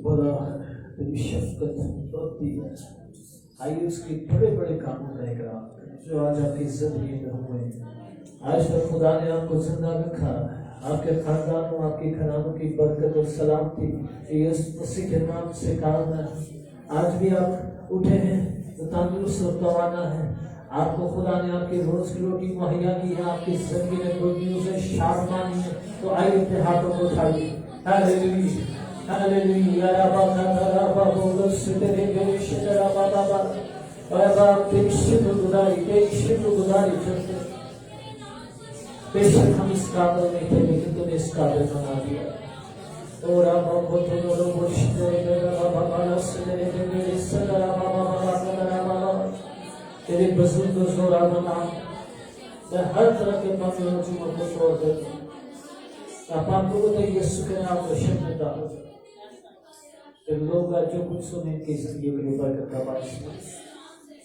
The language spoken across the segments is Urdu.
بڑا تیری شفقت ہوتی ہے. آئیے اس کے بڑے بڑے کاموں کا اقرار کریں جو آج آپ کی زندگی میں ہوئے. آج تک خدا نے آپ کو زندہ رکھا. آپ کے خاندانوں آپ کے گھرانوں کی برکت اور سلامتی یسوع مسیح کے نام سے کام ہے. آج بھی آپ اٹھے ہیں تو تندرست اور توانا ہے. آپ کو خدا نے آپ کی روز کی روٹی مہیا کی ہے. آپ کی زندگی میں کوئی نیوز ہے شادمانی ہے تو آئیے اپنے ہاتھوں کو اٹھائیے. ہاللیلویا ہاللیلویا ربا ربا بولو سدرے گے شدرا بابا ربا بے شکر گزاری کرتے. بے شک ہم اس قابل نہیں تھے لیکن تم نے اس قابل بنا دیا. اور ربا کو تو لوگ شدرے گے ربا بابا سدرے گے سدرا بابا سدرا بابا تیرے بزرگ زورا بنا. میں ہر طرح کے معاملوں کو چھوڑ دیتا ہوں. آپ کو تو یسوع کے نام کو شکر دارو کہ لوگ جو کچھ سنیں کی زندگی کے لیے برکت کا باعث ہے.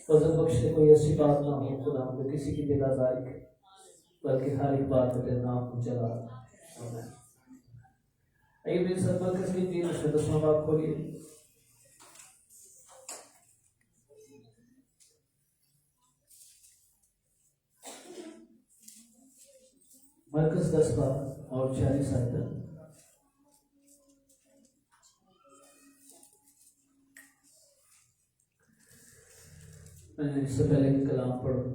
فضل بخش سے کوئی ایسی بات نہ ہو خدا جو کسی کی دل آزاری کرے بلکہ ہر ایک بات کو تیرے نام کو چلا. آئیے میرے ساتھ مرکز کی 3 باب کھولیے. مرکز 10 باب اور 46 آیت. میں اس سے پہلے کہ کلام پڑھوں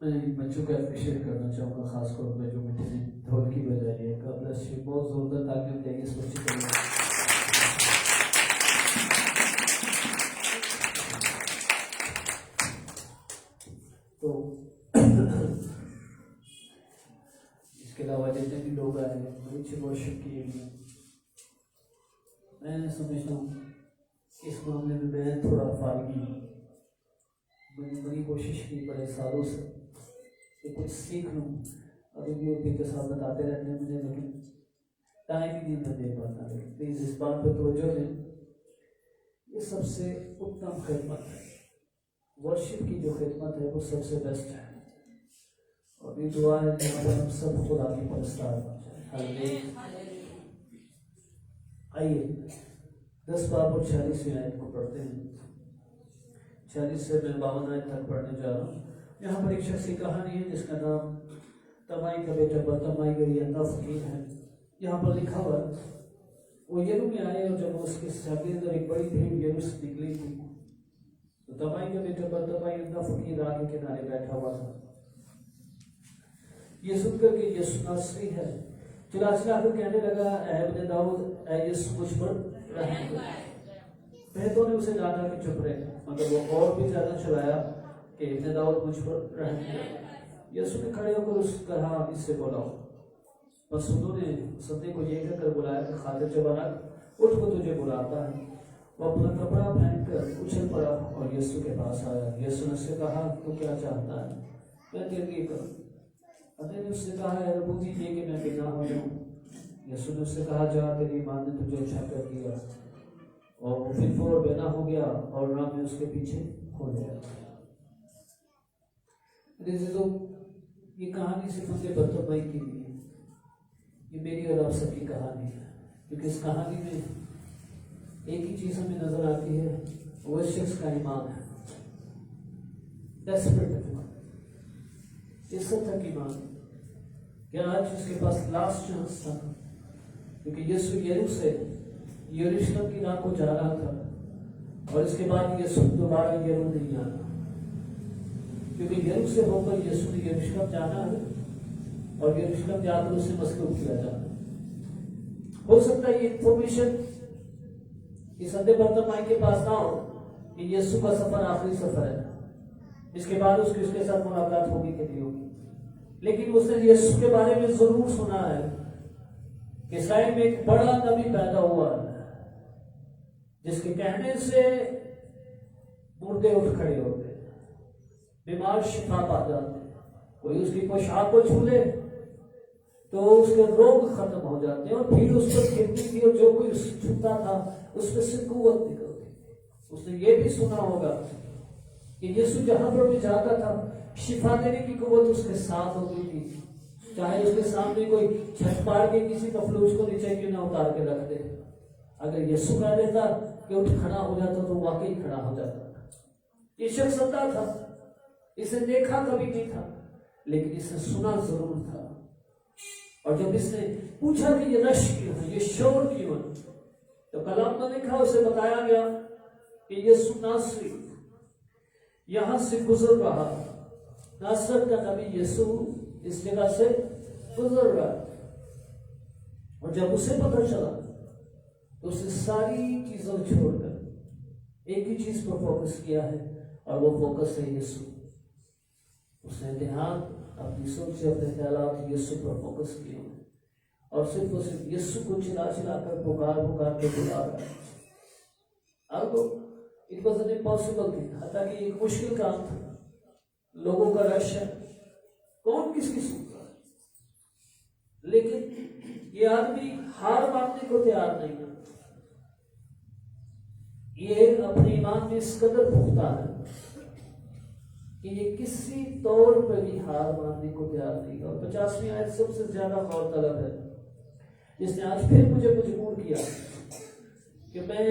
میں بچوں کا اپریشیٹ کرنا چاہوں گا، خاص طور پہ جو میٹھے نے ڈھول کی بجائی ہے. قبل سے بہت زوردار تعلیم دیں گے اس بچے کے لیے. تو اس کے علاوہ جتنے بھی لوگ آئے ہیں بڑی اچھی ورشپ کیے گئے. میں سمجھتا ہوں کہ اس معاملے میں تھوڑا فارغی ہوں. میں نے بڑی کوشش کی بڑے سالوں سے کہ کچھ سیکھ لوں. ابھی بھی اوپی کے ساتھ بتاتے رہتے ہیں مجھے لیکن ٹائم ہی نہیں میں دے پاتا. لیکن پلیز اس بات پہ توجہ دیں. یہ سب سے اتم خدمت ہے. ورشپ کی جو خدمت ہے وہ سب سے بیسٹ ہے. اور یہ دعا ہے کہ ہم سب خدا کی پرستار بن جائیں. آئیے 10 باب اور 46 آیت کو پڑھتے ہیں. 46 سے میں 52 آیت تک پڑھنے جا رہا ہوں. یہاں پر ایک شخصی کہانی ہے جس کا نام تمائی کا بیٹا برتمائی گریندہ فقیر ہے. یہاں پر لکھا ہوا وہ یرو میں آئے اور جب اس کے شاگرد اور ایک بڑی بھیڑ یرو سے نکلی تھی تو تمائی کا بیٹا برتمائی گریندہ فقیر راہ کے کنارے بیٹھا ہوا تھا. یہ سن کر کہ یسوع ناصری ہے چلا کر کہنے لگا اے ابن داؤد اے یسوع مجھ پر رحم کر. پہلوں نے اسے ڈانٹا کہ چپ رہے مگر وہ اور بھی زیادہ چلایا کہ ابن داؤد مجھ پر رحم کر. یسوع نے کھڑے ہو کر اس کہا اس سے بلاؤ. بس انہوں نے سدے کو یہ کہہ کر بلایا کہ خاطر چبارک اٹھ کو تجھے بلاتا ہے. وہ اپنا کپڑا پہن کر اچھل پڑا اور یسوع کے پاس آیا. یسوع نے اس سے کہا تو کیا چاہتا ہے میں تیرے لیے کروں. نے اس سے کہا اے رب دیجیے کہ میں بنا ہو جاؤں. یسوع نے اس سے کہا جا تیری ایمان نے تجھے اچھا کر دیا. اور وہ پھر فور بنا ہو گیا اور راہ میں اس کے پیچھے ہو گیا. یہ کہانی صرف ان کے برتمائی کی نہیں ہے. یہ میری اور آپ سب کی کہانی ہے. کیونکہ اس کہانی میں ایک ہی چیز ہمیں نظر آتی ہے وہ اس شخص کا ایمان ہے. ڈیسپریٹ ایمان, عزت تک ایمان کہ آج اس کے پاس لاسٹ چانس تھا. کیونکہ یسوع یرو سے یروشلم کی راہ کو جا رہا تھا اور اس کے بعد یسوع دوبارہ یرو نہیں آنا. کیونکہ یرو سے ہو کر یسوع نے یروشلم جانا ہے اور یروشلم جا کر اسے مسلوب کیا جانا. ہو سکتا ہے یہ انفارمیشن اس ادھے برتمائی کے پاس نہ ہو کہ یسوع کا سفر آخری سفر ہے. اس کے بعد اس کے ساتھ ملاقات ہوگی کہ نہیں ہوگی. لیکن اس نے یسوع کے بارے میں ضرور سنا ہے کہ اسرائیل میں ایک بڑا نبی پیدا ہوا ہے جس کے کہنے سے مردے اٹھ کھڑے ہوتے ہیں, بیمار شفا پا جاتے ہیں. کوئی اس کی پوشاک کو چھو لے تو اس کے روگ ختم ہو جاتے ہیں. اور پھر اس پر کھیلتی تھی اور جو کوئی اس چھوتا تھا اس میں سے قوت نکلتی تھی. اس نے یہ بھی سنا ہوگا کہ یسوع جہاں پر بھی جاتا تھا شفا دینے کی قوت اس کے ساتھ ہوتی تھی. چاہے اس کے سامنے کوئی چھت پاڑ کے کسی مفلوج کو نیچے کیوں نہ اتار کے رکھ دے, اگر یسوع کہہ دیتا کہ اٹھ کھڑا ہو جاتا تو واقعی کھڑا ہو جاتا. یہ شخص اندھا تھا, اسے دیکھا کبھی نہیں تھا, لیکن اسے سنا ضرور تھا. اور جب اس نے پوچھا کہ یہ رش کیوں ہے, یہ شور کیوں ہے, تو کلام میں لکھا, اسے بتایا گیا کہ یسوع ناصری یہاں سے گزر رہا. ناصرت کا نبی یسوع اس جگہ سے گزر رہا. اور جب اسے پتہ چلا تو اسے ساری چیزوں چھوڑ کر ایک ہی چیز پر فوکس کیا ہے, اور وہ فوکس ہے یسوع. اس نے دھیان اپنی سوچ سے اپنے خیالات یسوع پر فوکس کیے اور صرف یسوع کو چلا چلا کر پکار کے بلا رہا ہے. اب it was an impossible thing, حتیٰ کہ ایک مشکل کام تھا. لوگوں کا رش ہے, کون کس کی سنتا ہے, لیکن یہ آدمی ہار ماننے کو تیار نہیں ہے. یہ اپنے ایمان میں اس قدر پختہ ہے کہ یہ کسی طور پہ بھی ہار ماننے کو تیار نہیں. اور 50ویں آیت سب سے زیادہ غور طلب ہے, جس نے آج پھر مجھے مجبور کیا کہ میں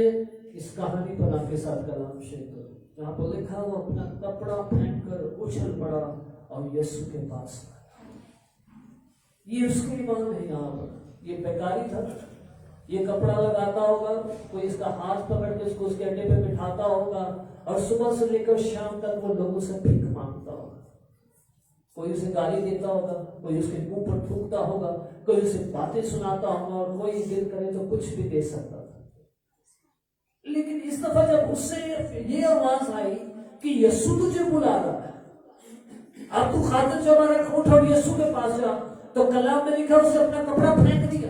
اس کہانی پر آپ کے ساتھ کلام شیئر کروں. جہاں پر لکھا وہ اپنا کپڑا پھینک کر اچھل پڑا اور یسوع کے پاس آیا. یہ اس کے ایمان ہے. یہاں پر یہ بیکاری تھا. یہ کپڑا لگاتا ہوگا, کوئی اس کا ہاتھ پکڑ کے اس کو اس کے اڈے پہ بٹھاتا ہوگا, اور صبح سے لے کر شام تک وہ لوگوں سے بھیک مانگتا ہوگا. کوئی اسے گالی دیتا ہوگا, کوئی اس کے منہ پر تھوکتا ہوگا, کوئی اسے باتیں سناتا ہوگا, اور کوئی دل کرے تو کچھ بھی دے سکتا تھا. لیکن اس دفعہ جب اس سے یہ آواز آئی کہ یسوع تجھے بلا رہا ہے, اب تو خاطر جمع رکھ, اٹھ اور یسوع کے پاس جا, تو کلام میں لکھا اسے اپنا کپڑا پھینک دیا.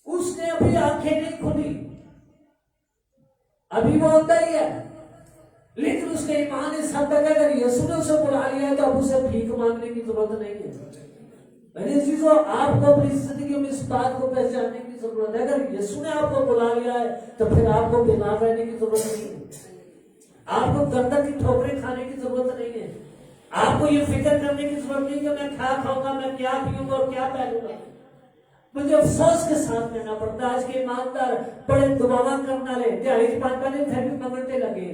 اس نے ابھی آنکھیں نہیں کھلی, ابھی وہ اندھا ہی ہے, لیکن اس کے ایمان اس حد تک ہے اگر یسوع نے اسے بلا لیا ہے تو اب اسے بھیک مانگنے کی ضرورت نہیں ہے. میری چیزوں, آپ کو اپنی زندگی میں اس بات کو پہچاننے کی ضرورت ہے, اگر یسوع نے آپ کو بلا لیا ہے تو پھر آپ کو بیمار رہنے کی ضرورت نہیں ہے, آپ کو گردن کی ٹھوکریں کھانے کی ضرورت نہیں ہے, آپ کو یہ فکر کرنے کی ضرورت نہیں کہ میں کیا کھاؤں گا, میں کیا پیوں گا اور کیا پہنوں گا. مجھے افسوس کے ساتھ کہنا پڑتا ہے, آج کے ایماندار بڑے دباوا کرنا لے, دیہی پان پہلے تھے منگتے لگے,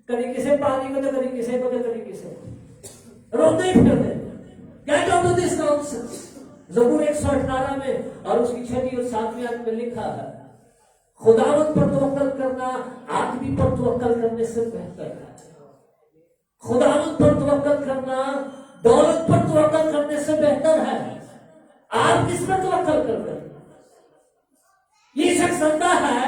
کبھی کسی پانی کو تو کبھی کسی کو تو کبھی کسی کو, روتے ہی پھرتے. Get out of this nonsense. زبور 118 میں اور اس کی 6 اور 7 آیت میں لکھا ہے, خداوند پر توکل کرنا آدمی پر توکل کرنے سے بہتر ہے. خداوند پر توکل کرنا دولت پر توکل کرنے سے بہتر ہے. آپ کس پر توکل کر رہے ہیں؟ یہ شخص اندھا ہے,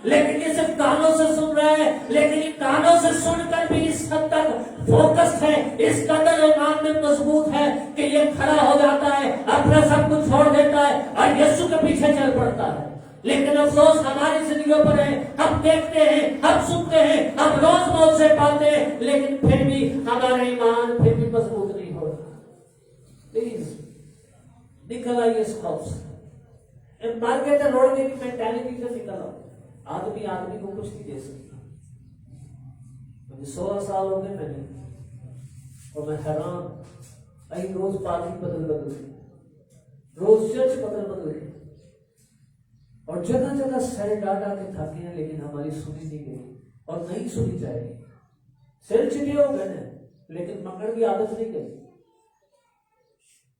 لیکن یہ صرف کانوں سے سن رہا ہے, لیکن یہ کانوں سے سن کر بھی اس حد تک فوکس ہے, اس قدر ایمان میں مضبوط ہے کہ یہ کھڑا ہو جاتا ہے, اپنا سب کچھ چھوڑ دیتا ہے اور یسوع کے پیچھے چل پڑتا ہے. لیکن افسوس ہماری زندگیوں پر ہے, ہم دیکھتے ہیں, ہم سنتے ہیں, ہم روز موت سے پاتے ہیں, لیکن پھر بھی ہمارا ایمان پھر بھی مضبوط نہیں ہو رہا. پلیز نکل آئیے اس خوف سے, مارکیٹ روڈ کی مینٹالٹی سے نکل آؤ. آدمی کو کچھ نہیں دے سکتا. مجھے 16 سال ہو گئے میں نے, اور میں حیران, ایک روز پارٹی بدل گئی, روز چرچ بدل گئی, اور جگہ جگہ سر ڈاٹا کے تھاکے ہیں, لیکن ہماری سنی نہیں گئی اور نہیں سنی جائے گی. سر چلے ہو گئے, لیکن منگڑ کی عادت نہیں گئی.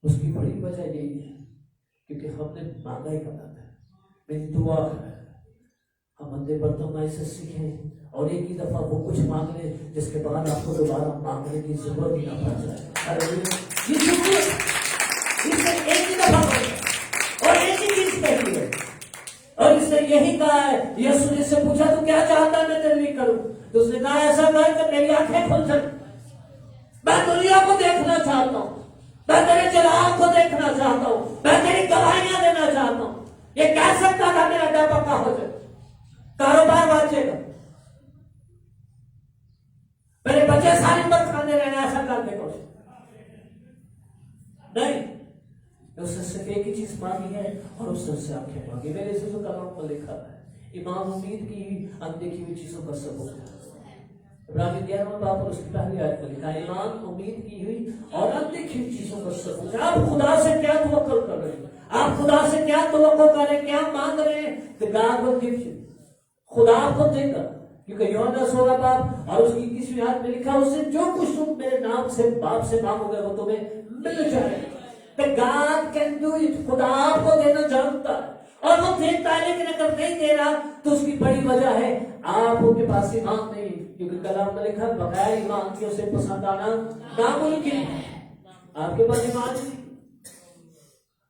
اس کی بڑی وجہ یہی ہے کیونکہ ہم نے مانگا ہی غلط ہے. میری دعا ہے ہم اندھے برتن میں سے سیکھیں اور ایک ہی دفعہ وہ کچھ مانگ لیں جس کے بعد آپ کو دوبارہ مانگنے کی ضرورت ہی نہ پڑ جائے. ایک ہی دفعہ اور ایک ہی چیز کہی ہے, اور اس نے یہی کہا ہے. یسوع نے سے پوچھا تو کیا چاہتا ہے میں تیرے لیے کروں, تو اس نے کہا ایسا کر کہ میری آنکھیں کھل جائیں, میں دنیا کو دیکھنا چاہتا ہوں, میں تیرے چراغ کو دیکھنا چاہتا ہوں, میں تیری گواہیاں دینا چاہتا ہوں. یہ کہہ سکتا تھا میرا ڈر پکا ہو جائے, کاروبار بچے گا, میرے بچے ساری عمر کھانے رہنا, ایسا کرنے کو نہیں. اس نے صرف ایک ہی چیز مانگی ہے اور اس سے آنکھیں مانگی. میرے سے جو کلام پر لکھا ہے, امام امید کی اندیکھی ہوئی چیزوں کا ثبوت ہے. ابراہیم 11واں باب اور اس کی پہلی آیت میں لکھا ہے, امام امید کی ہوئی اور اندیکھی ہوئی چیزوں کا ثبوت ہے. آپ خدا سے کیا توکل کر رہے ہیں؟ آپ خدا سے کیا توقع کر رہے ہیں, کیا مانگ رہے ہیں؟ The God will give you. خدا آپ کو دے گا, کیونکہ یوحنا 16 باب اور اس کی 21ویں آیت میں لکھا, اس سے جو کچھ تم میرے نام سے باپ سے مانگو گے وہ تمہیں مل جائے گا. The God can do it. خدا آپ کو دینا جانتا ہے, اور وہ دیتا ہے, لیکن اگر نہیں دے رہا تو اس کی بڑی وجہ ہے آپ کے پاس ایمان نہیں, کیونکہ کلام میں لکھا بغیر ایمان کے اسے پسند آنا ناممکن ہے. آپ کے پاس ایمان نہیں.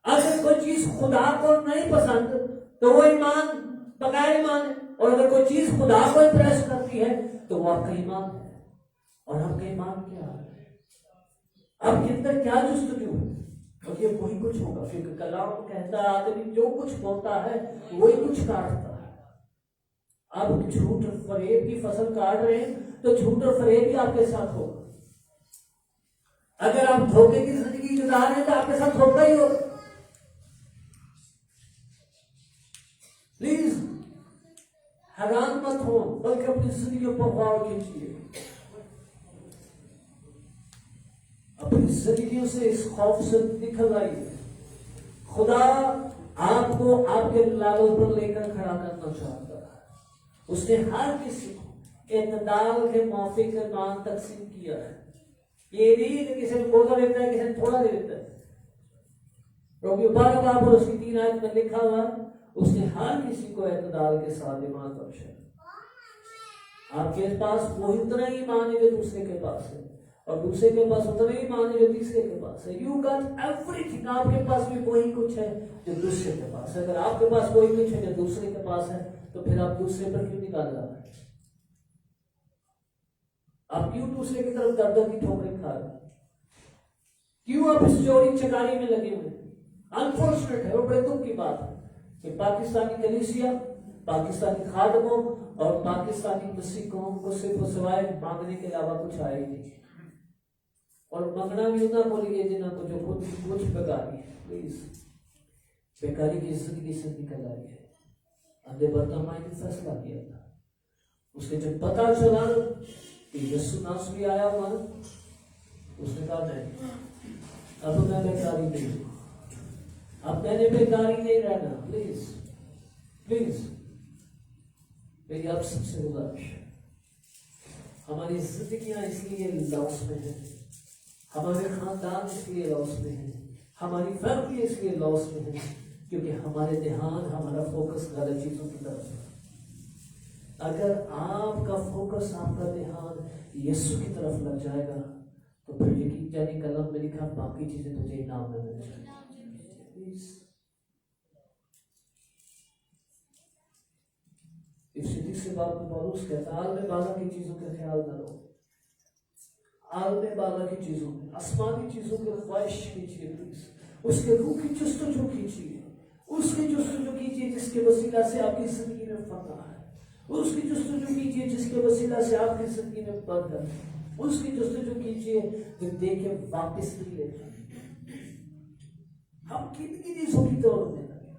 اگر کوئی چیز خدا کو نہیں پسند تو وہ ایمان بغیر ایمان ہے, اور اگر کوئی چیز خدا کو امپریس کرتی ہے تو وہ آپ کا ایمان ہے. اور آپ کا ایمان کیا ہے؟ آپ کے اندر کیا جستجو ہے؟ اور یہ وہی کچھ ہوگا, کیونکہ کلام کہتا ہے آدمی جو کچھ بولتا ہے وہی کچھ کاٹتا ہے. آپ جھوٹ اور فریب کی فصل کاٹ رہے ہیں تو جھوٹ اور فریب بھی آپ کے ساتھ ہوگا. اگر آپ دھوکے کی زندگی گزار رہے ہیں تو آپ کے ساتھ دھوکا ہی ہوگا. پلیز حیران مت ہو, بلکہ اپنی زندگیوں پر غور کیجیے. اپنی زندگیوں سے اس خوف سے نکل آئیے. خدا آپ کو آپ کے لالوں پر لے کر کھڑا کرنا چاہتا ہے. اس نے ہر کسی کو اعتدال کے موافق ایمان تقسیم کیا ہے. یہ نہیں کہ کسی نے بہت دیتا ہے, کسی نے تھوڑا دے دیتا ہے. رومیو 12 باب اور اس کی 3 آیت میں لکھا ہوا, اس نے ہر کسی کو اعتدال کے ساتھ ایمان بخشا. آپ کے پاس وہی اتنا ہی ایمان ہے جو دوسرے کے پاس ہے, اور دوسرے کے پاس اتنا ہی ایمان ہے جو تیسرے کے پاس ہے. You got every thing. آپ کے پاس بھی وہی کچھ ہے جو دوسرے کے پاس ہے. اگر آپ کے پاس وہی کچھ ہے جو دوسرے کے پاس ہے تو پھر آپ دوسرے پر کیوں نکال رہے ہیں؟ آپ کیوں دوسرے کی طرف در در کی ٹھوکریں کھا رہے ہیں؟ کیوں آپ اس چوری چکاری میں لگے ہوئے ہیں؟ انفارچونیٹ ہے اور بڑے دکھ کی بات ہے کہ پاکستانی کلیسیا, پاکستانی خادموں اور پاکستانی مسیح قوم کو صرف سوائے مانگنے کے علاوہ کچھ آئے ہی نہیں. اور منگنا بھی نہ بولیے جنہوں کو جو خود کچھ بیکاری ہے. پلیز بیکاری کی زندگی سے نکل آئی ہے. اندھے برتن مائی نے فیصلہ کیا تھا, اس کے جب پتا چلا کہ یسوع ناصری آیا ہوا, اس نے کہا نہیں, اب میں بیکاری نہیں ہوں, اب میں نے بیکاری نہیں رہنا. پلیز پلیز میری آپ سب سے گزارش ہے, ہماری زندگیاں اس لیے لاس میں ہیں, ہمارے خاندان اس لیے لاس میں ہیں, ہماری فیملی اس لیے لاس میں ہے کیونکہ ہمارے دھیان, ہمارا فوکس غلط چیزوں کی طرف ہے. اگر آپ کا فوکس, آپ کا دھیان یسوع کی طرف لگ جائے گا تو پھر یقین جانی کلام میں لکھا باقی چیزیں تجھے انعام میں مل جائیں گی. اس تیسرے باب میں پولس کہتا ہے عالم بالا کی چیزوں کا خیال نہ رہو. عالم بالا کی چیزوں میں, آسمانی چیزوں کے خواہش کیجیے. پلیز اس کے روح کی جستجو کیجیے, اس کی جستجو کیجیے جس کے وسیلہ سے آپ کی زندگی میں فتح ہے. اس کی جستجو کیجیے جس کے وسیلہ سے آپ کی زندگی میں برکت ہے. اس کی جستجو کیجیے جو دیکھے واپس نہیں لے جائے. ہم کتنی چیزوں کی دوڑ میں لگے,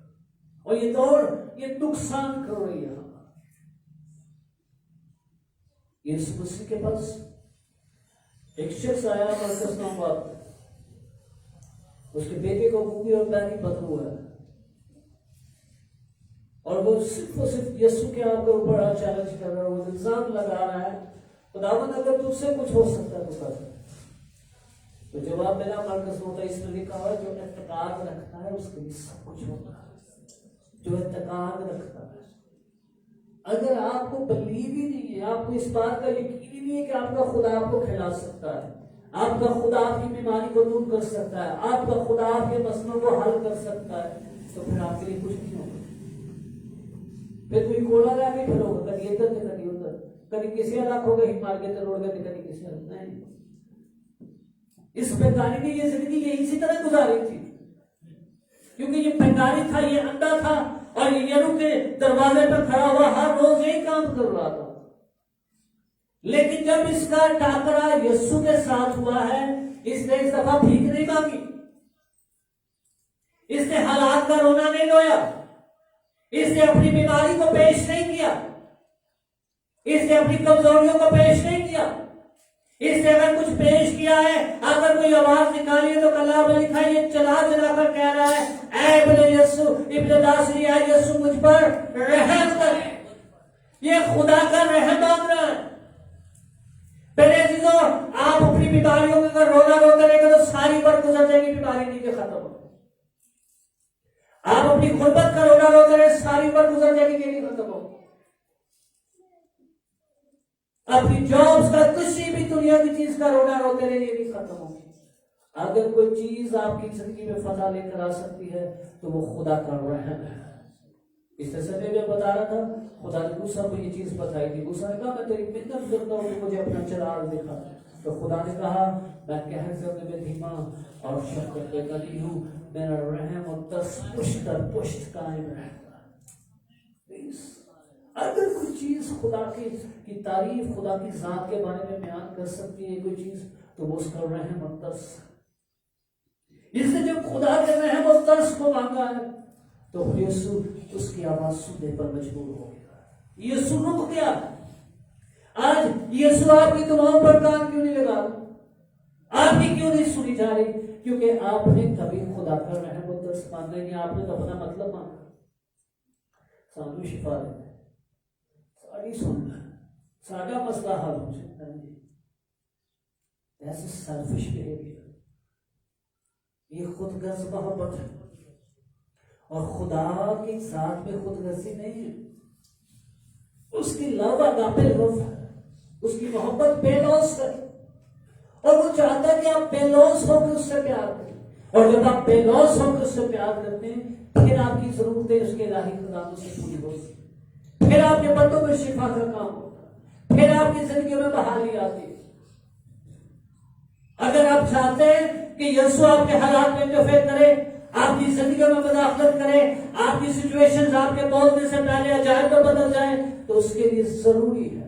اور یہ دوڑ یہ نقصان کر رہی ہے. یسوع مسیح کے پاس ایک شخص آیا مرکز نام بات, اس کے بیٹے کو گونگی اور بہری پتھر ہوا ہے, اور وہ صرف یسوع کے آپ کے اوپر چیلنج کر رہا ہے, وہ الزام لگا رہا ہے, خداوند اگر تجھ سے کچھ ہو سکتا ہے تو کر. تو جواب میرا مرکز ہوتا ہے, اس میں لکھا ہوا ہے جو اعتقاد رکھتا ہے اس کے لیے سب کچھ ہوتا ہے. جو اعتقاد رکھتا ہے. اگر آپ کو بلیو ہی نہیں ہے, آپ کو اس بات کا یقین ہی نہیں ہے کہ آپ کا خدا آپ کو کھلا سکتا ہے, آپ کا خدا آپ کی بیماری کو دور کر سکتا ہے, آپ کا خدا آپ کے مسئلوں کو حل کر سکتا ہے, تو پھر آپ کے لیے کچھ نہیں ہوگا. پھر کوئی کوڑا لا کے کھڑا ہوگا, کبھی ادھر سے کبھی ادھر, کبھی کسی الگ ہوگا ہی مار کے تروڑ گئے, کبھی کسی الگ نہیں. اس بیکاری نے یہ زندگی یہ اسی طرح گزاری تھی, کیونکہ یہ بیکاری تھا, یہ اندھا تھا, اور یہ یرو کے دروازے پر کھڑا ہوا ہر روز یہی کام کر رہا تھا. لیکن جب اس کا ٹاکرا یسوع کے ساتھ ہوا ہے, اس نے اس دفعہ بھیک نہیں مانگی, اس نے حالات کا رونا نہیں رویا, اس نے اپنی بیماری کو پیش نہیں کیا, اس نے اپنی کمزوریوں کو پیش نہیں کیا, اس نے اگر کچھ پیش کیا ہے، اگر کوئی آواز نکالی ہے تو کلام میں لکھا ہے، یہ چلا چلا کر کہہ رہا ہے اے ابن یسوع، ابن ناصری، اے یسوع مجھ پر رحم کر۔ یہ خدا کا رحم مانگ رہا ہے۔ پہلے عزیزوں، آپ اپنی بیماریوں میں اگر رونا روتے رہے گا تو ساری پر گزر جائے گی، بیماری نہیں کہ ختم ہو۔ آپ اپنی غربت کا رونا روتے رہے، ساری پر گزر جائے گی، یہ نہیں ختم ہو۔ اپنی جابس کا، کسی بھی دنیا کی چیز کا رونا روتے رہے، یہ نہیں ختم ہوگی۔ اگر کوئی چیز آپ کی زندگی میں فتح لے کر آ سکتی ہے تو وہ خدا کا رحم ہے۔ اس طرح میں بتا رہا تھا، خدا نے موسیٰ کو یہ چیز بتائی تھی۔ موسیٰ نے کہا میں تیری منت کرتا ہوں کہ مجھے اپنا چراغ دکھا۔ تو خدا نے کہا میں قہر کرنے میں دھیما اور شفقت میں غنی ہوں، میرا رحم اور دست پشت در پشت قائم رہے گا۔ اگر کوئی چیز خدا کی تعریف، خدا کی ذات کے بارے میں بیان کر سکتی ہے کوئی چیز، تو وہ اس کا رحم اور ترس۔ اس نے جب خدا کے رحم اور ترس کو مانگا ہے تو یسوع اس کی آواز سننے پر مجبور ہو گیا۔ یسوع رک گیا۔ آج یسوع آپ کی دعاؤں پر کان کیوں نہیں لگا رہا؟ آپ کی کیوں نہیں سنی جا رہی؟ کیونکہ آپ نے کبھی خدا کا رحم اور ترس مانگا نہیں، آپ نے تو اپنا مطلب مانگا۔ سانو شفا دے، ساری سننا، سارا مسئلہ حل ہو سکتا ہے۔ ایسے سیلفش بہیویئر، یہ خود غرض محبت ہے، اور خدا کی ذات میں خود غرضی نہیں ہے۔ اس کی لو اگاپے لو ہے، اس کی محبت بے لوث ہے، اور وہ چاہتا ہے کہ آپ بے لوث ہو کے اس سے پیار کریں۔ اور جب آپ بے لوث ہو کے اس سے پیار کرتے ہیں، پھر آپ کی ضرورتیں اس کے الہی خزانوں سے پوری ہوتی ہیں، پھر آپ کے بندوں میں شفا کا کام ہوتا ہے، پھر آپ کی زندگیوں میں بحالی آتی ہے۔ اگر آپ چاہتے ہیں کہ یسوع آپ کے حالات میں انٹرفیئر کرے، آپ کی زندگی میں مداخلت کرے، آپ کی سچویشنز آپ کے بولنے سے پہلے عجائب میں بدل جائیں، تو اس کے لیے ضروری ہے،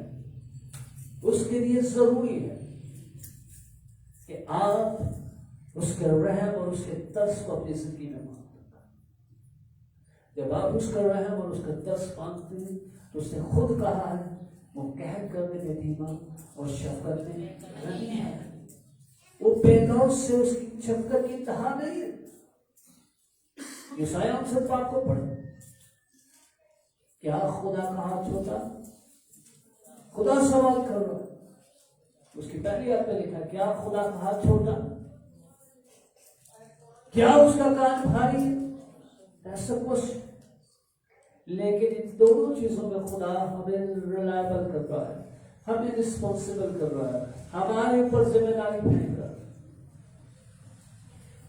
اس کے لیے ضروری ہے کہ آپ اس کے رحم اور اس کے ترس کو اپنی زندگی میں مانگیں۔ جب آپ اس کا رحم اور اس کا ترس مانگتے ہیں تو اس نے خود کہا ہے وہ قہر کرنے میں دھیما اور شفقت میں غنی ہے۔ وہ بے لوث سے اس کی شفقت کی انتہا نہیں ہے۔ یسایہ 59 پاک کو پڑھیں، کیا خدا کا ہاتھ چھوٹا؟ خدا سوال کر رہا ہے، اس کی پہلی آیت میں لکھا ہے کیا خدا کا ہاتھ چھوٹا؟ کیا اس کا کان بھاری ہے؟ ایسا کچھ، لیکن ان دونوں چیزوں میں خدا ہمیں ریلائبل کر رہا ہے، ہمیں رسپانسیبل کر رہا ہے، ہمارے اوپر ذمہ داری پھینک رہا ہے۔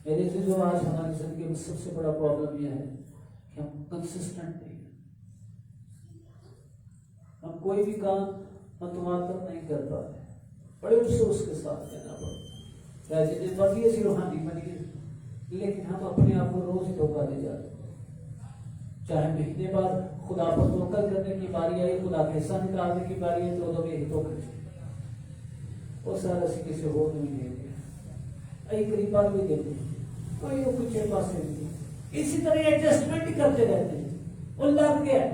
میرے عزیزو، آج ہماری زندگی میں سب سے بڑا پرابلم یہ ہے کہ ہم کنسسٹنٹ نہیں ہیں، ہم کوئی بھی کام متواتر نہیں کر پاتے، بڑے افسوس کے ساتھ کہنا پڑتا ہے۔ جتنے مرضی ایسی روحانی بنی ہے، لیکن ہم اپنے آپ کو روز ہی دھوکہ دے جاتے ہیں۔ چاہے مہینے بعد خدا پر توکل کرنے کی باری آئی، خدا کا حصہ نکالنے کی باری ہے، تو یہی توکل وہ سارا سی کسی ہو نہیں دیتے، ائی قریبات بھی دیتے ہیں، کوئی وہ کچھ پاس نہیں، اسی طرح ایڈجسٹمنٹ ہی کرتے رہتے ہیں۔ وہ لگ گیا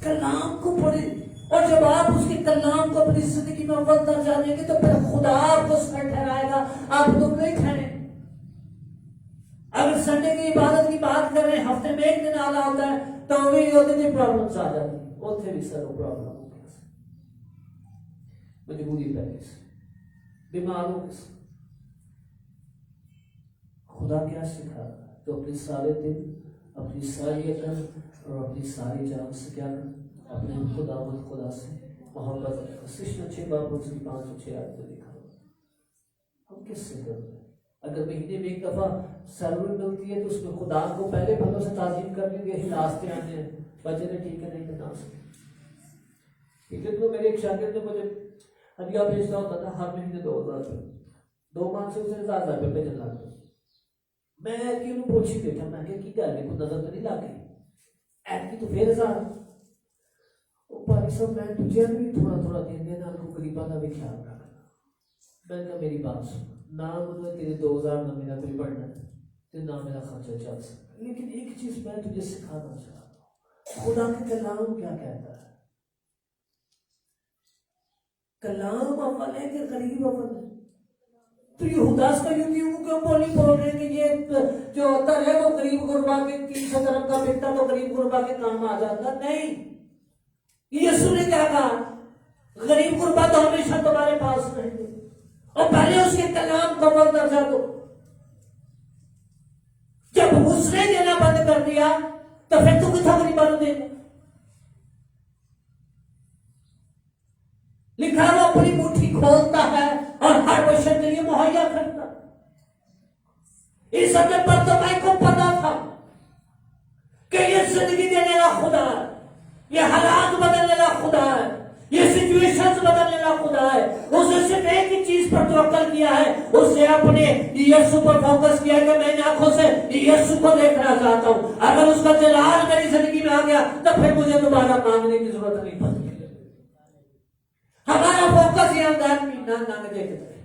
کلام کو پڑھیں، اور جب آپ اس کے کلام کو اپنی زندگی میں اول درجہ دیں گے تو پھر خدا آپ کو اس میں ٹھہرائے گا، آپ تم نہیں ٹھہرے۔ اگر سنڈے کی عبادت کی بات کر رہے ہیں، ہفتے میں ایک دن آنا ہوتا ہے تو بھی پرابلمس آ جاتی ہیں، اتنے بھی سر وہ پرابلم ہو گیا، مجبوری پہلے سے بیماروں کے ساتھ۔ خدا کیا سکھا رہا ہے؟ تو اپنے سارے دن، اپنی ساری عقل اور اپنی ساری جان سے کیا کر اپنے خدا سے محبت رکھا۔ سشن 6 باب اس کی 5 اور 6 آیت میں لکھا ہوا۔ ہم کس سے کر رہے ہیں؟ اگر مہینے میں ایک دفعہ سیلری ملتی ہے تو اس میں خدا کو پہلے پھلوں سے تعظیم کر لیں گے، یہی لاسٹ آنے ہیں بچے نے ٹھیک ہے نہیں بتا سکتے۔ ٹھیک ہے، تو میرے ایک شاگرد نے مجھے ہدیہ بھیجنا ہوتا تھا ہر مہینے 2000 روپے، 2 ماہ سے اسے 1000 روپے بھیجنا تھا۔ میں کیوں پوچھی بیٹھا، میں کہ کی گل ہے، کوئی نظر تو نہیں لگ گئی ایٹ کی تو پھر 1000۔ وہ بھائی صاحب میں تجھے بھی تھوڑا تھوڑا دین دینا، کو غریباں کا بھی خیال رکھنا۔ میں کہا میری بات سن، نہ مجھے تیرے 2000 نہ میرا کوئی بڑھنا ہے نہ میرا خرچہ چل سکتا، لیکن ایک چیز میں تجھے سکھانا چاہتا ہوں، خدا کے کلام کیا کہتا ہے۔ کلام اول ہے کہ غریب اول ہے؟ تو یہوداس کا یوں کیوں بول رہے ہیں کہ یہ جو ہوتا ہے وہ غریب غربا کے 300 درہم کا بیٹا تو غریب غربا کے کام آ جاتا؟ نہیں، یسوع نے کیا کہا؟ غریب غربا تو ہمیشہ تمہارے پاس رہیں گے، اور پہلے اس کے کلام کو اول درجہ دو۔ جب اس نے دینا بند کر دیا تو پھر تو کتنا غریبا نو دے گا؟ لکھا وہ اپنی مٹھی کھولتا ہے اور ہر بشر کے لیے مہیا کرتا۔ اس سب پر تو میں کو پتا تھا کہ یہ زندگی دینے والا خدا ہے، یہ حالات بدلنے والا خدا ہے، یہ سچویشنز بدلنے والا خدا ہے۔ اس نے صرف ایک ہی چیز پر توکل کیا ہے، اس نے اپنے یسوع پر فوکس کیا کہ میں نے آنکھوں سے یسوع کو دیکھنا چاہتا ہوں۔ اگر اس کا جلال میری زندگی میں آ گیا تو پھر مجھے دوبارہ مانگنے کی ضرورت نہیں پڑتی۔ ہمارا فوکس یہ ہوتا ہے مینا ننگ دیکھتے ہیں،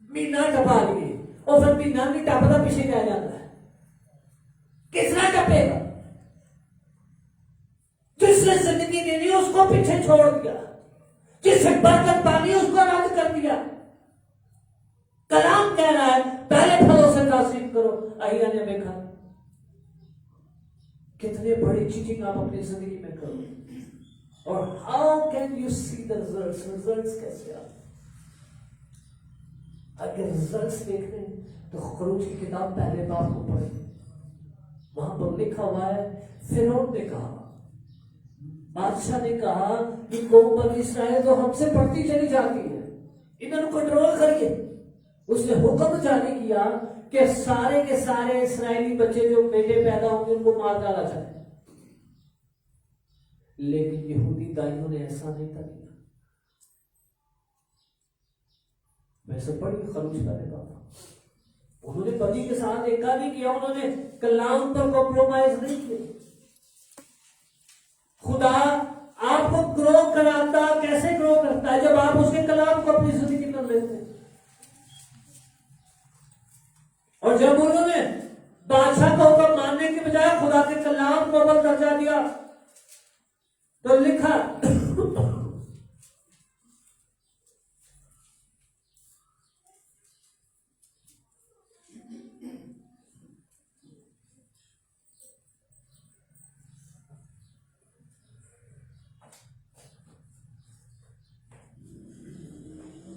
مینا ٹپا لیے اور پھر مینا نہیں ٹپتا پیچھے کیا جاتا ہے؟ کس طرح ٹپے گا؟ جس نے زندگی دینی اس کو پیچھے چھوڑ دیا، جس سے برکت پانی اس کو رد کر دیا۔ کلام کہہ رہا ہے پہلے پھلوں سے تاثیر کرو۔ آئیہ نے دیکھا کتنے بڑی چیزیں آپ اپنی زندگی میں کرو، اور how can you see the results? Results کیسے آتے؟ اگر ریزلٹس دیکھنے تو خروج کی کتاب پہلے باب کو پڑھیں، وہاں پر لکھا ہوا ہے فرعون نے کہا، بادشاہ نے کہا کہ قوم بنی اسرائیل تو ہم سے بڑھتی چلی جاتی ہے، انہوں کو کنٹرول کریے۔ اس نے حکم جاری کیا کہ سارے کے سارے اسرائیلی بچے جو بیٹے پیدا ہوں گے ان کو مار ڈالا جائے، لیکن یہودی دائیوں نے ایسا نہیں کیا۔ ویسے بڑی خروج کرنے کا تھا، انہوں نے بدی کے ساتھ ایکا نہیں کیا، انہوں نے کلام پر کمپرومائز نہیں کیا۔ خدا آپ کو گرو کراتا، کیسے گرو کرتا ہے؟ جب آپ اس کے کلام کو اپنی زندگی میں لیتے ہیں۔ اور جب انہوں نے بادشاہ کا حکم ماننے کے بجائے خدا کے کلام کو اول درجہ دیا تو لکھا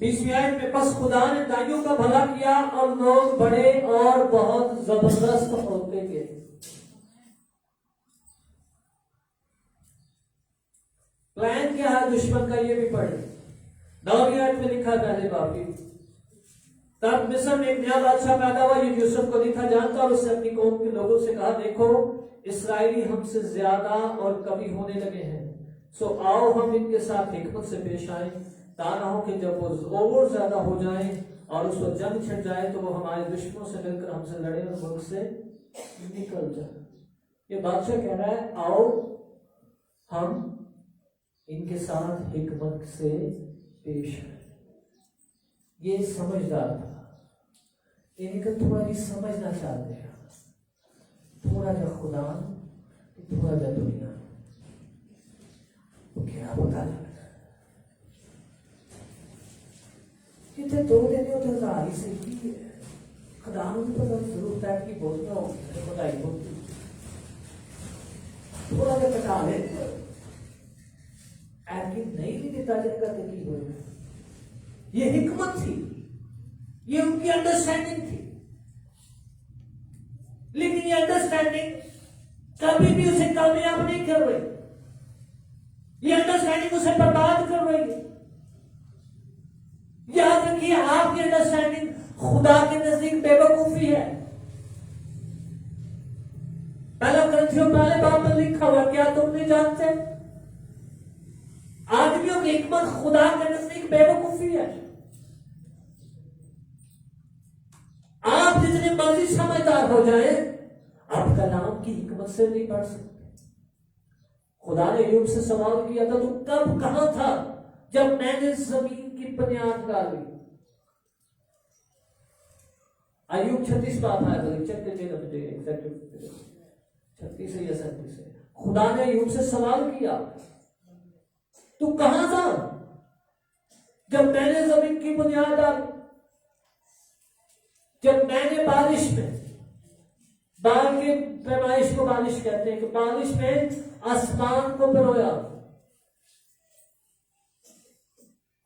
بیسویں آیت میں، بس خدا نے دائیوں کا بھلا کیا اور لوگ بڑے اور بہت زبردست ہوتے گئے۔ پلان کیا ہے دشمن کا، یہ بھی پڑھے۔ 9ویں آیت میں لکھا پہلے باب کی، تب مصر میں ایک نیا بادشاہ پیدا ہوا، یہ یوسف کو دیکھا جانتا، اور اس نے اپنی قوم کے لوگوں سے کہا، دیکھو اسرائیلی ہم سے زیادہ اور کبھی ہونے لگے ہیں، سو آؤ ہم ان کے ساتھ حکمت سے پیش آئیں، تا نہ ہو کہ جب وہ اور زیادہ ہو جائیں اور اس کو جنگ چھڑ جائے تو وہ ہمارے دشمنوں سے مل کر ہم سے لڑے اور ملک سے نکل جائے۔ یہ بادشاہ کہہ رہا ہے آؤ ہم ان کے ساتھ حکمت سے پیش آئیں۔ یہ سمجھدار تھا، یعنی کہ تھوڑا جی سمجھنا چاہتے ہیں، تھوڑا جا خدا تھوڑا جا دنیا، کیا بتا جائے کتنے 2 دن ادھر ہزاری سے کی ہے، خدا نے تو ضرورت ہے کہ بولنا ہوگی خدائی بولتی، تھوڑا جا کٹا لے ایک نہیں بھی دیتا جائے گا کہ ہوئے۔ یہ حکمت تھی، یہ ان کی انڈرسٹینڈنگ تھی، لیکن یہ انڈرسٹینڈنگ کبھی بھی اسے کامیاب نہیں کر رہی، یہ انڈرسٹینڈنگ اسے برباد کر رہی ہے۔ یاد رکھیے آپ کی انڈرسٹینڈنگ خدا کے نزدیک بے وقوفی ہے۔ پہلا کرنتھیوں پہلے باب میں لکھا ہوا، کیا تم نہیں جانتے آدمیوں کی حکمت خدا کے نزدیک بے وقوفی ہے؟ آپ جتنے مرضی سمجھدار ہو جائیں آپ کلام کی حکمت سے نہیں پڑھ سکتے۔ خدا نے ایوب سے سوال کیا تھا، تو کب کہاں تھا جب میں نے زمین کی بنیاد ڈالی؟ ایوب 36 باب ہے، چیک کیجیے گا 36 یا 37 ہے۔ خدا نے ایوب سے سوال کیا تو کہاں تھا جب میں نے زمین کی بنیاد ڈالی، جب میں نے بارش میں، بال کی پیمائش کو بارش کہتے ہیں، کہ بارش میں آسمان کو پرویا،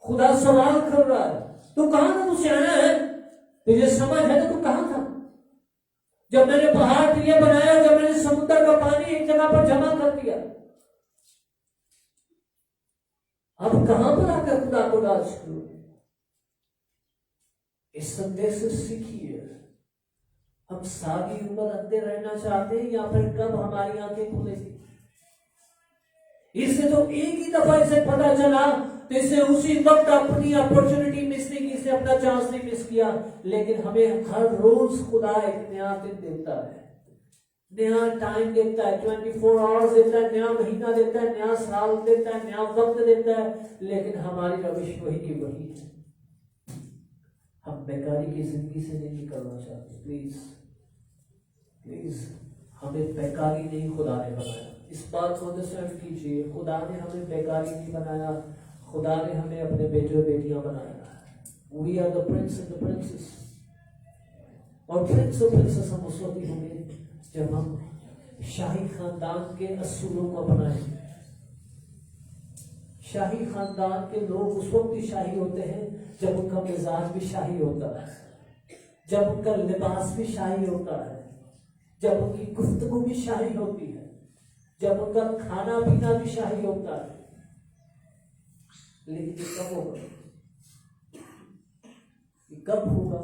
خدا سوال کر رہا ہے تو کہاں تھا؟ تجھے آنا ہے، تجھے سمجھ ہے تو کہاں تھا؟ جب میں نے پہاڑ یہ بنایا، جب میں نے سمندر کا پانی ایک جگہ پر جمع کر دیا، اب کہاں پر آ کر خدا کو راج کرو؟ اس سندیش سے سیکھیے، ہم ساری عمر اندھے رہنا چاہتے ہیں یا پھر کب ہماری آنکھیں کھلے گی؟ اس سے تو ایک ہی دفعہ اسے پتا چلا تو اسے اسی وقت اپنی اپورچونٹی مس نہیں کی، اسے اپنا چانس نہیں مس کیا. لیکن ہمیں ہر روز خدا ایک نیا دن دیتا ہے، نیا ٹائم دیتا ہے، 24 آورز دیتا ہے، نیا مہینہ دیتا ہے، نیا سال دیتا ہے، نیا وقت دیتا ہے. لیکن ہماری روش وہی کی وہی ہے. ہم بیکاری کی زندگی سے نہیں نکلنا چاہتے. پلیز پلیز ہمیں بیکاری نہیں خدا نے بنایا. اس بات کو انڈرسٹینڈ کیجیے، خدا نے ہمیں بیکاری نہیں بنایا، خدا نے ہمیں اپنے بیٹے اور بیٹیاں بنایا. We are the prince and the princess. اور پرنس اور پرنسس ہم اس وقت ہی ہوں گے جب ہم شاہی خاندان کے اصولوں کو اپنائیں. شاہی خاندان کے لوگ اس وقت بھی شاہی ہوتے ہیں جب ان کا مزاج بھی شاہی ہوتا ہے، جب ان کا لباس بھی شاہی ہوتا ہے، جب ان کی گفتگو بھی شاہی ہوتی ہے، جب ان کا کھانا پینا بھی شاہی ہوتا ہے. لیکن یہ کب ہوگا؟ یہ کب ہوگا؟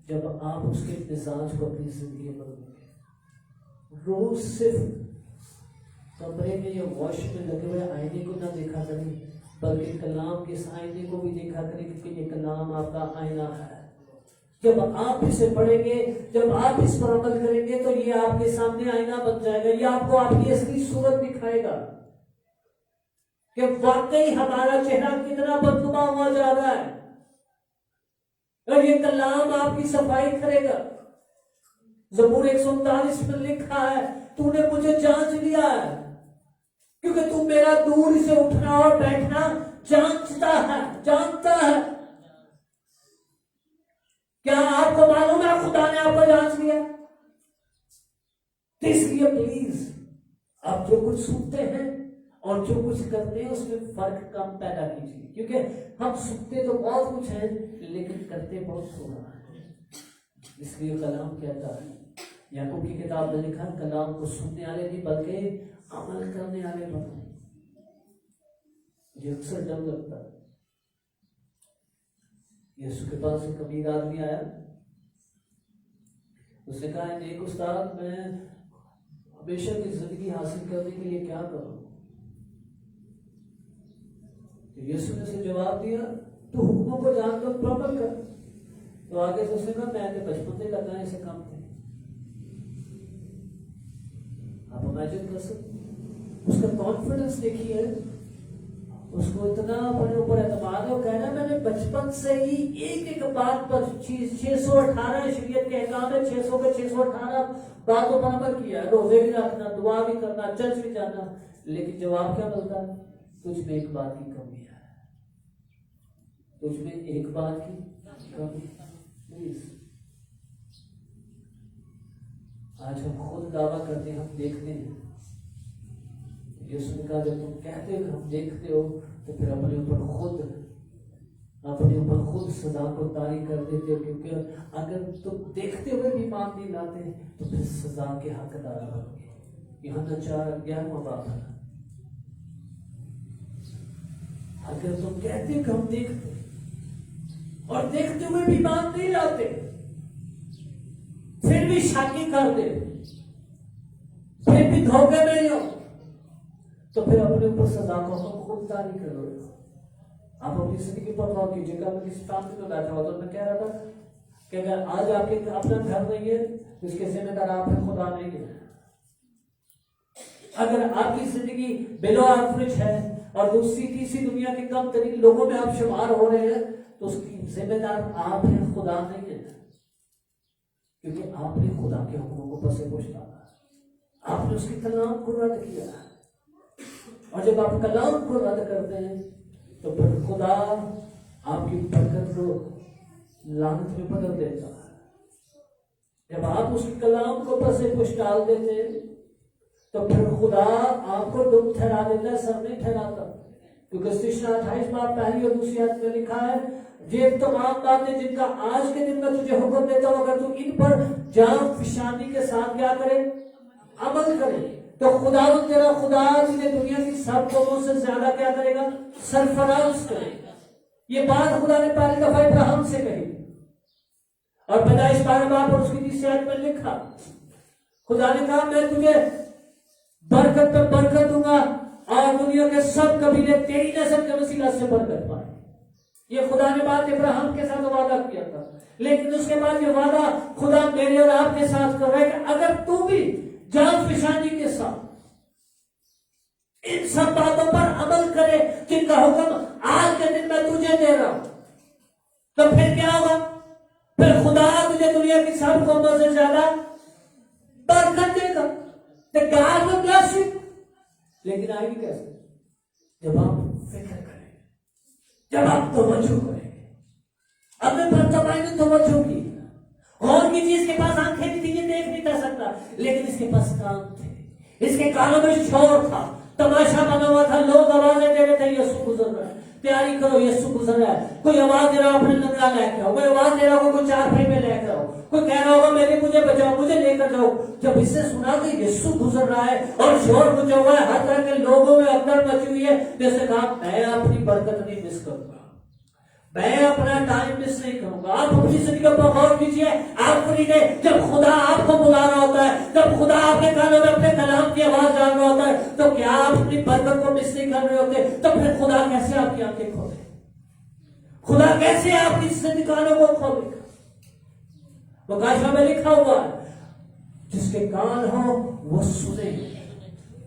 جب آپ اس کے مزاج کو اپنی زندگی میں بدلیں گے. روز صرف کمرے میں یا واش میں لگے ہوئے آئینے کو نہ دیکھا کریں، بلکہ کلام کے اس آئینے کو بھی دیکھا کریں، کیونکہ یہ کلام آپ کا آئینہ ہے. جب آپ اسے پڑھیں گے، جب آپ اس پر عمل کریں گے تو یہ آپ کے سامنے آئینہ بن جائے گا. یہ آپ کو آپ کی اصلی صورت دکھائے گا کہ واقعی ہمارا چہرہ کتنا بدنما ہوا جا رہا ہے. اور یہ کلام آپ کی صفائی کرے گا. زبور 139 میں لکھا ہے، تو نے مجھے جانچ لیا ہے کیونکہ تو میرا دور سے اٹھنا اور بیٹھنا جانچتا ہے، جانتا ہے. کیا آپ کو معلوم ہے خدا نے آپ کو جانچ لیا؟ تو اس لیے پلیز آپ جو کچھ سنتے ہیں اور جو کچھ کرتے ہیں اس میں فرق کم پیدا کیجیے، کیونکہ ہم سنتے تو بہت کچھ ہیں لیکن کرتے بہت تھوڑا ہے. اس لیے کلام کہتا ہے، یعقوب کی کتاب میں لکھا، کلام کو سننے والے نہیں بلکہ عمل کرنے والے بنو. یہ اکثر ڈر لگتا ہے. یسوع کے پاس ایک امیر آدمی آیا، اس نے کہا، ایک استاد، میں ہمیشہ کی زندگی حاصل کرنے کے لیے کیا کروں؟ یسوع نے اسے جواب دیا، تو حکموں کو جان کر عمل کر. تو آگے سے اس نے کہا، میں نے بچپن سے کرنا ہے اسے کام تھے. آپ امیجن کر سکتے اس کا کانفیڈنس دیکھیے، اس کو اتنا اپنے اوپر اعتماد ہے. وہ کہہ رہا ہے، میں نے بچپن سے ہی ایک ایک بات پر 618 شریعت کے احکام ہے، 600 کے 618 باتوں پر عمل کیا ہے. روزے بھی رکھنا، دعا بھی کرنا، چرچ بھی جانا. لیکن جواب کیا ملتا ہے؟ تجھ میں ایک بات کی کمی ہے، تجھ میں ایک بات کی کمی. پلیز آج ہم خود دعویٰ کرتے ہیں، ہم دیکھتے ہیں. یسوع نے کہا، جب تم کہتے ہو کہ ہم دیکھتے ہو تو پھر اپنے اوپر خود سزا کو طاری کر دیتے ہو. کیونکہ اگر تم دیکھتے ہوئے بھی ایمان نہیں لاتے تو پھر سزا کے حقدار بنو گے. یہاں نہ 4:11 بات ہے. اگر تم کہتے ہو کہ ہم دیکھتے اور دیکھتے ہوئے بھی ایمان نہیں لاتے، پھر بھی شاکی کر دے، پھر بھی دھوکے میں ہو، تو پھر اپنے اوپر سزا کو ہم خود طاری کرو. آپ اپنی زندگی پر غور کیجیے گا. میں کسی فیملی میں بیٹھا ہوا تو میں کہہ رہا تھا کہ اگر آج آپ کے اپنا گھر نہیں ہے تو اس کے ذمہ دار آپ ہیں، خدا نہیں ہے. اگر آپ کی زندگی بلو ایوریج ہے اور دوسری تیسری دنیا کے کم ترین لوگوں میں آپ شمار ہو رہے ہیں تو اس کی ذمہ دار آپ ہیں، خدا نہیں ہے. کیونکہ آپ نے خدا کے حکموں کو پسے پوش ڈالا، آپ نے اس کے کلام کو رد کیا. اور جب آپ کلام کو رد کرتے ہیں تو پھر خدا آپ کی برکت کو لعنت میں بدل دیتا ہے۔ جب آپ اس کلام کو پس پش ڈال دیتے ہیں تو پھر خدا آپ کو دم ٹھہرا دیتا ہے، سر نہیں ٹھہراتا، کیونکہ استشنا 28 باب پہلی اور دوسری آیت میں لکھا ہے یہ تمام باتیں جن کا آج کے دن میں تجھے حکم دیتا ہوں اگر تو ان پر جان فشانی کے ساتھ کیا کرے، عمل کرے، تو خدا تیرا خدا تجھے دنیا کی سب قوموں سے زیادہ کیا کرے گا، سرفراز کرے گا۔ یہ بات خدا نے پہلی دفعہ ابراہیم سے کہی اور پیدائش 12 باب اور اس کی 30 آیت میں لکھا، خدا نے کہا میں تجھے برکت پر برکت دوں گا اور دنیا کے سب قبیلے تیری نسل کے وسیلہ سے برکت پائیں۔ یہ خدا نے بات ابراہیم کے ساتھ وعدہ کیا تھا، لیکن اس کے بعد یہ وعدہ خدا میرے اور آپ کے ساتھ کر رہا ہے کہ اگر تو بھی جان فشانی کے ساتھ ان سب باتوں پر عمل کرے جن کا حکم آج کے دن میں تجھے دے رہا ہوں، تو پھر کیا ہوگا، پھر خدا تجھے دنیا کی سب قوموں سے زیادہ برکت دے گا۔ God will bless you۔ لیکن آئے گی کیسے؟ جب آپ فکر کریں، جب آپ توجہ کریں، اپنے پر تمہیں توجہ کی، اور کی چیز کے پاس آنکھیں نہیں تھی، یہ دیکھ نہیں کر سکتا، لیکن اس کے پاس کان تھے، اس کے کانوں میں شور تھا، تماشا بنا ہوا تھا، لوگ آوازیں دے رہے تھے یسوع گزر رہا ہے، تیاری کرو یسوع گزر رہا ہے، کوئی آواز دے رہا اپنے لنگڑا لے کے آؤ، کوئی آواز دے رہا کوئی چار پھائی میں لے کے آؤ، کوئی کہہ رہا ہوگا میرے مجھے بچاؤ، مجھے لے کر جاؤ۔ جب اس سے سنا کہ یسوع گزر رہا ہے اور شور گونجا ہوا ہے، ہر طرح کے لوگوں میں اندر مچی ہوئی ہے، جیسے کہا میں اپنی برکت نہیں مس کروں گا، میں اپنا ٹائم مس نہیں کروں گا۔ آپ اپنی زندگی پر غور کیجیے، آپ کو نہیں، جب خدا آپ کو بلا رہا ہوتا ہے، جب خدا آپ کے کانوں میں اپنے کلام کی آواز ڈال رہا ہوتا ہے، تو کیا آپ اپنی برکت کو مس نہیں کر رہے ہوتے؟ تو پھر خدا کیسے آپ کی آنکھیں کھولے، خدا کیسے آپ کی زندگی کانوں کو کھولے گا؟ مکاشفہ میں لکھا ہوا ہے جس کے کان ہو وہ سنے،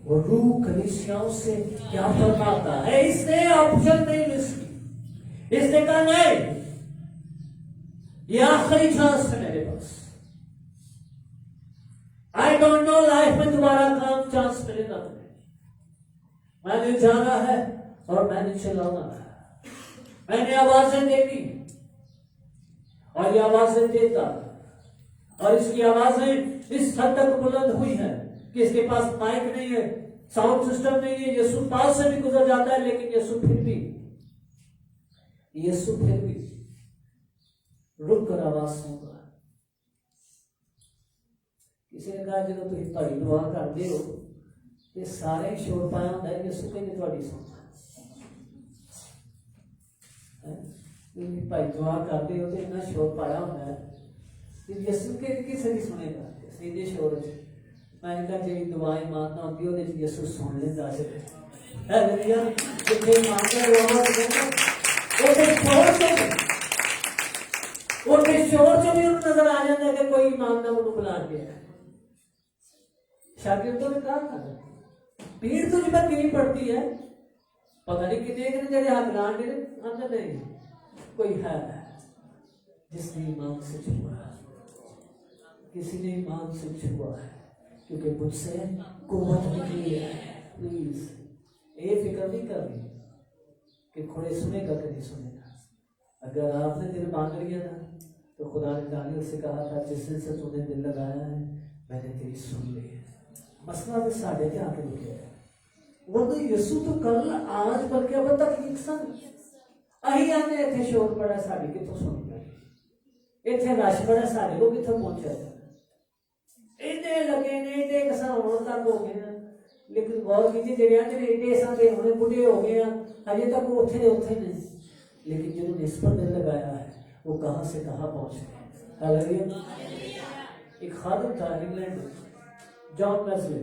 وہ روح کلیسیاؤں سے کیا فرماتا ہے۔ اس نے آپشن نہیں مس کی، اس نے کہا نہیں، یہ آخری چانس ہے میرے پاس، آئی ڈونٹ نو لائف میں دوبارہ کام چانس ملے گا تمہیں، میں نے جانا ہے اور میں نے چلانا ہے، میں نے آوازیں دینی اور یہ آوازیں دیتا، اور اس کی آوازیں اس حد تک بلند ہوئی ہیں کہ اس کے پاس مائک نہیں ہے، ساؤنڈ سسٹم نہیں ہے، یسوع پاس سے بھی گزر جاتا ہے، لیکن یسوع پھر بھی رک کر آواز سن رہا ہے۔ کسی نے کہا جب تم بھائی دعا کرتے ہو یہ سارے شور پایا ہوتا ہے، یسوع کہیں تھوڑی سنتا ہے، بھائی دعا کرتے ہو تو اتنا شور پایا ہوتا ہے، یسوع کے کسی نہیں سنے گا سیدھے شور ہے۔ میں نے کہا جی دعائیں ماننا ہوتی ہے یسوع سن لیتا ہے، جتنے مانگا وہ شور سے بھی نظر آ جاتا ہے کہ کوئی مانگنا انہوں بلا گیا ہے۔ شاگردوں نے کہا تھا بھیڑ تجھ پر کتنی پڑتی ہے، پتہ نہیں کتنے جڑے ہاتھ لان کے اندر نہیں، کوئی ہے جس نے ایمان سے چھوا ہے، کسی نے ایمان سے چھوا ہے، کیونکہ مجھ سے قوت نکلی ہے۔ پلیز یہ فکر نہیں کرنی کہ کھڑے سنے گا کہ نہیں سنے گا، اگر آپ نے دل مانگ لیا نا تو خدا نے دانیل سے کہا تھا جس دن سے تم نے دل لگایا ہے میں نے تیری سن لی ہے۔ مسئلہ تو ساڑھے کے آگے رکے ہے، وہ تو یسوع تو کل آج بلکہ اب تک یکساں اہی آنے اتنے شور پڑا ساڑھے کتوں سن گئے، اتنے رش پڑا ساڑھے کو کتوں پہنچا ہے، اتنے لگے نے اتنے کساں ہونے تک ہو گئے ہیں، لیکن غور کیجیے جڑے اتنے ساں دے ہونے بڑھے ہو گئے ہیں ابھی تک وہ اتنے نہیں، لیکن جنہوں نے اس پر دل لگایا ہے وہ کہاں سے کہاں پہنچ گئے۔ ہاللیلویہ۔ ایک خادم تھا انگلینڈ میں، جان ویسلے،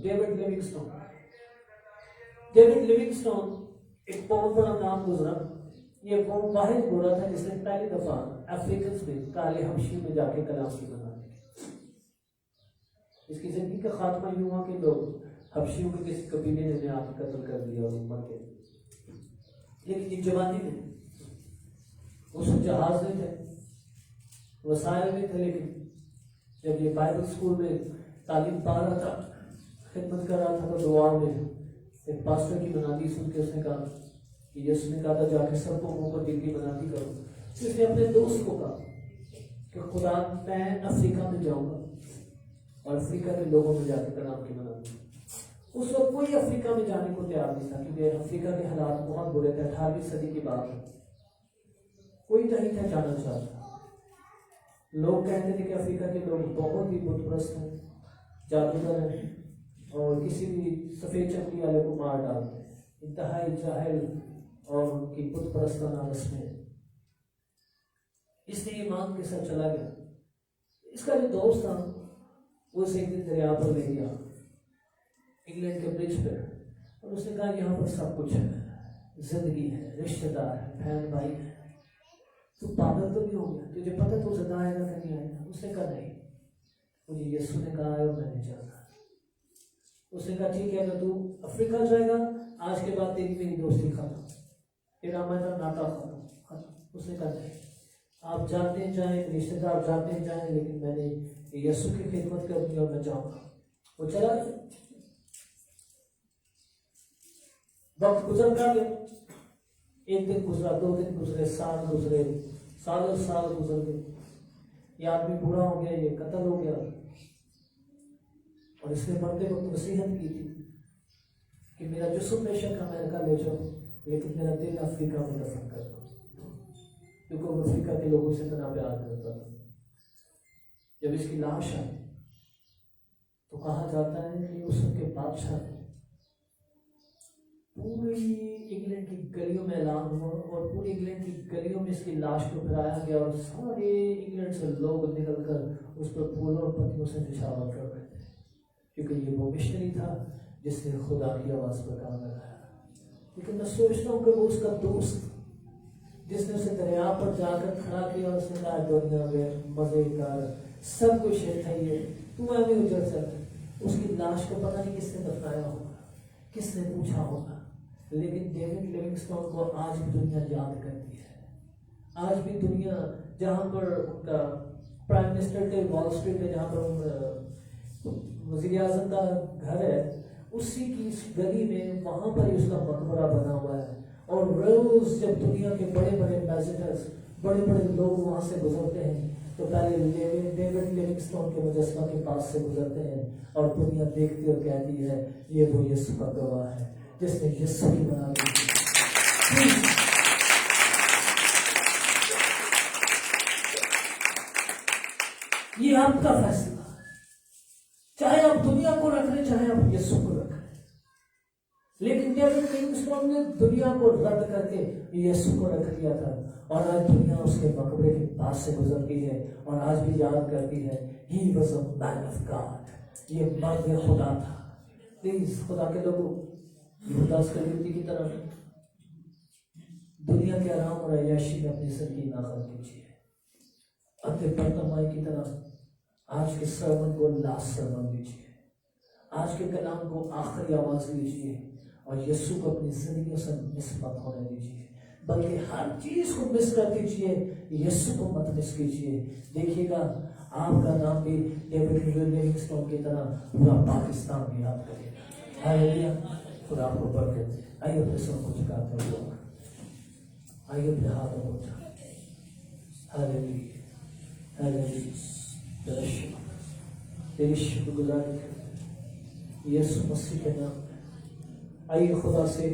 ڈیوڈ لیونگسٹون۔ ڈیوڈ لیونگسٹون ایک بہت بڑا نام گزرا، یہ وہ واحد گورا تھا جس نے پہلی دفعہ افریقنز میں کالے حبشی میں جا کے کلام کی بنا دی۔ اس کی زندگی کا خاتمہ یوں ہوا کہ لوگ حبشیوں کے کسی قبیلے نے آپ قتل کر دیا اور مر گئے، لیکن یہ جوانی میں اس وقت جہاز نہیں تھے، وسائل نہیں تھے، لیکن جب یہ بائبل اسکول میں تعلیم پا رہا تھا، خدمت کر رہا تھا، تو دعا میں ایک پاسٹر کی منادی سن کے اس نے کہا کہ یسوع نے کہا تھا جا کے سب قوموں کو دل کی منادی کرو. تو اس نے اپنے دوست کو کہا کہ خدا میں افریقہ میں جاؤں گا اور افریقہ کے لوگوں میں جا کے کلام کی منادی. اس وقت کوئی افریقہ میں جانے کو تیار نہیں تھا کیونکہ افریقہ کے حالات بہت برے تھے. 18ویں صدی کی بات ہے. کوئی نہیں تھا جانا چاہتا. لوگ کہتے تھے کہ افریقہ کے لوگ بہت ہی بت پرست ہیں, جادوگر ہیں اور کسی بھی سفید چمڑی والے کو مار ڈالتے ہیں. انتہائی جاہل اور ان کی بت پرستانہ رسمیں. اس نے ایمان کے ساتھ چلا گیا. اس کا جو دوست تھا وہ اسے ایک دن دریا پر لے گیا, انگلینڈ کے برج پہ, اور اس نے کہا یہاں پر سب کچھ ہے, زندگی ہے, رشتہ دار ہے, بہن بھائی ہے. تو پاگل تو نہیں ہو گیا؟ تجھے پتہ تو زندہ آئے گا کہ نہیں آئے گا؟ اس نے کہا نہیں, مجھے یسوع نے کہا ہے اور میں نہیں جانا. اس نے کہا ٹھیک ہے, اگر تو افریقہ جائے گا آج کے بعد تیری میری دوستی ختم, تیرا میرا ناطا ختم. اس نے کہا نہیں, آپ جاتے جائیں, رشتے دار جاتے جائیں, لیکن میں نے یسوع کی خدمت کرنی اور میں جاؤں گا. وہ چلا گیا. وقت گزرتا گیا. ایک دن گزرا, 2 دن گزرے, سال گزرے, سالوں سال گزر گئے. یہ آدمی بوڑھا ہو گیا, یہ قتل ہو گیا. اور اس نے مرتے وقت نصیحت کی تھی کہ میرا جسم بے شک امریکہ لے جاؤ, لیکن میرا دل افریقہ میں دفن کر دو, کیونکہ وہ افریقہ کے لوگوں سے اتنا پیار کرتا تھا. جب اس کی لاش آئی تو کہا جاتا ہے کہ اس کے بادشاہ نے پوری انگلینڈ کی گلیوں میں اعلان ہوا, اور پوری انگلینڈ کی گلیوں میں اس کی لاش کو پھیلایا گیا, اور سارے انگلینڈ سے لوگ نکل کر اس پر پھولوں اور پتیوں سے نشاور کر رہے تھے, کیونکہ یہ وہ مشنری تھا جس نے خدا کی آواز پر کام لگایا. لیکن میں سوچتا ہوں کہ وہ اس کا دوست جس نے اسے دریا پر جا کر کھڑا کیا اور اس نے کہا دنیا میں مزے کر سب کچھ ہے, تو میں بھی اجڑ چل. اس کی لاش کو پتہ نہیں کس نے دفنایا ہوگا, کس نے پوچھا ہوگا, لیکن ڈیوڈ لیونگسٹون کو آج بھی دنیا یاد کرتی ہے. آج بھی دنیا, جہاں پر ان کا پرائم منسٹر تھے وال اسٹریٹ پہ, جہاں پر وزیر اعظم کا گھر ہے, اسی کی اس گلی میں وہاں پر ہی اس کا مقبرہ بنا ہوا ہے. اور روز جب دنیا کے بڑے بڑے ایمبیسڈرز, بڑے بڑے لوگ وہاں سے گزرتے ہیں تو پہلے ڈیوڈ لیونگسٹون کے مجسمہ کے پاس سے گزرتے ہیں, اور دنیا دیکھتی اور کہتی ہے یہ وہ یسوع کا گواہ ہے جس نے یسوع کی بنا دی. یہ آپ کا فیصلہ, چاہے آپ دنیا کو رکھ لیں چاہے آپ یسوع کو رکھ لیں. لیکن ڈیوڈ لیونگسٹون نے دنیا کو رد کر کے یسوع کو رکھ لیا تھا, اور آج دنیا اس کے مقبرے کے پاس سے گزرتی ہے اور آج بھی یاد کرتی ہے he was a man of God, یہ مرد خدا تھا. پلیز خدا کے لوگوں, یہودا اسکریوتی کی طرح دنیا کے آرام اور عیاشی میں اپنی زندگی ناقص کیجیے. اپنے برتمائی کی طرح آج کے سرمن کو لاسٹ سرمن دیجیے, آج کے کلام کو آخری آواز دیجیے, اور یسوع کو اپنی زندگیوں سے مس مت ہونے دیجیے, بلکہ ہر چیز کو مس کر دیجیے, یسوع کو مت مس کیجیے. دیکھیے گا آپ کا نام بھی ڈیوڈ لیونگسٹون کی طرح پورا پاکستان بھی یاد کرے گا. ہاللیلویا, خدا آپ کو برکت دے. آئیے اپنے سر کو جھکاتے ہیں لوگ, آئیے اپنے ہاتھوں کو اٹھائیں. ہاللیلویا, ہاللیلویا, تیری شکر گزاری کریں یسوع مسیح کے نام. آئیے خدا سے